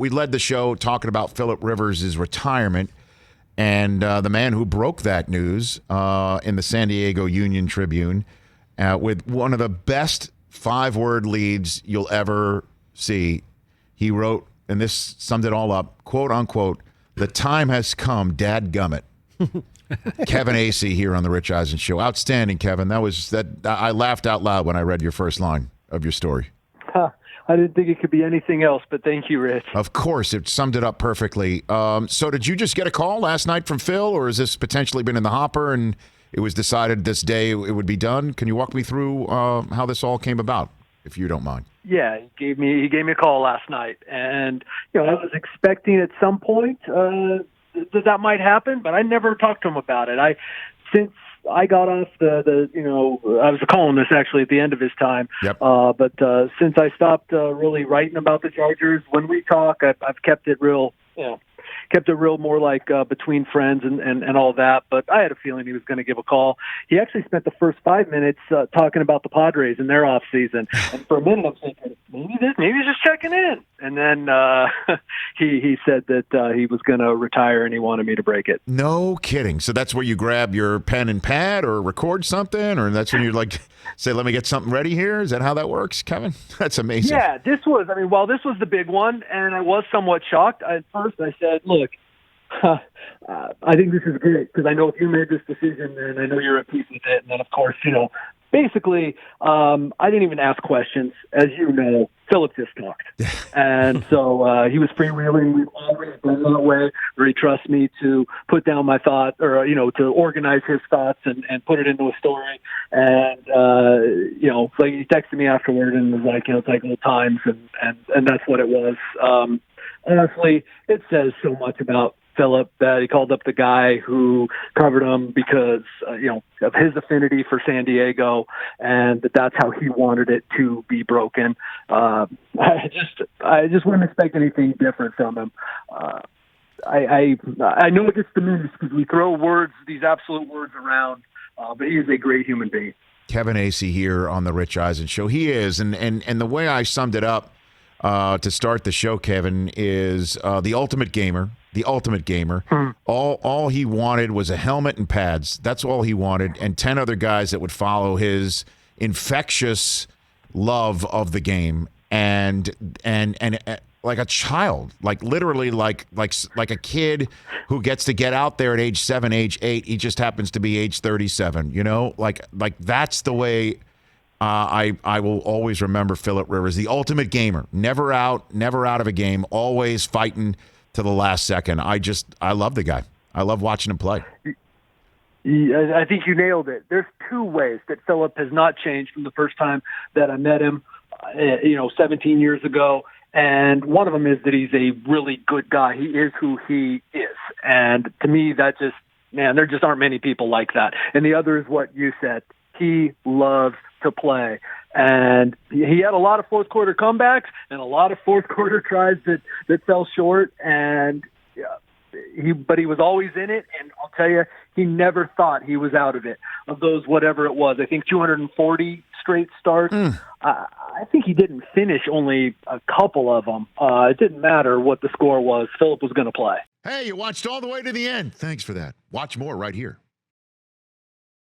we led the show talking about Philip Rivers' retirement, and the man who broke that news in the San Diego Union-Tribune with one of the best 5-word leads you'll ever see. He wrote, and this summed it all up, quote unquote, "The time has come, dadgummit." Kevin Acee here on the Rich Eisen Show. Outstanding, Kevin. I laughed out loud when I read your first line of your story. I didn't think it could be anything else, but thank you, Rich. Of course, it summed it up perfectly. So did you just get a call last night from Phil, or has this potentially been in the hopper and it was decided this day it would be done? Can you walk me through how this all came about, if you don't mind? Yeah, he gave me a call last night, and I was expecting at some point that might happen, but I never talked to him about it. Since I got off I was a columnist actually at the end of his time. Yep. But since I stopped really writing about the Chargers, when we talk, I've kept it real, more like between friends and all that. But I had a feeling he was going to give a call. He actually spent the first 5 minutes talking about the Padres and their off season. And for a minute, I'm thinking maybe he's just checking in. And then he said that he was going to retire and he wanted me to break it. No kidding. So that's where you grab your pen and pad or record something, or that's when you say, "Let me get something ready here." Is that how that works, Kevin? That's amazing. Yeah, this was the big one, and I was somewhat shocked. At first, I said, "Look, I think this is great because I know if you made this decision, then I know you're at peace with it." And then, of course, basically, I didn't even ask questions. As you know, Philip just talked. And so he was freewheeling. We've always been that way, where he trusts me to put down my thought or, to organize his thoughts and put it into a story. And, like he texted me afterward and was like, it's like old times. And that's what it was. Honestly, it says so much about Philip that he called up the guy who covered him because of his affinity for San Diego, and that's how he wanted it to be broken. I just wouldn't expect anything different from him. I know it gets diminished because we throw these absolute words around, but he is a great human being. Kevin Acee here on the Rich Eisen Show. He is, and the way I summed it up to start the show, Kevin, is the ultimate gamer. The ultimate gamer. All he wanted was a helmet and pads. That's all he wanted, and 10 other guys that would follow his infectious love of the game, and like a child, like literally like a kid who gets to get out there at age 7, age 8. He just happens to be age 37. Like that's the way. I will always remember Philip Rivers, the ultimate gamer. Never out of a game, always fighting to the last second. I love the guy. I love watching him play. I think you nailed it. There's 2 ways that Philip has not changed from the first time that I met him, 17 years ago. And one of them is that he's a really good guy. He is who he is. And to me, there just aren't many people like that. And the other is what you said. He loves to play. And he had a lot of fourth quarter comebacks and a lot of fourth quarter tries that fell short. And but he was always in it. And I'll tell you, he never thought he was out of it. Of those, whatever it was, I think 240 straight starts. I think he didn't finish only a couple of them. It didn't matter what the score was. Philip was going to play. Hey, you watched all the way to the end. Thanks for that. Watch more right here.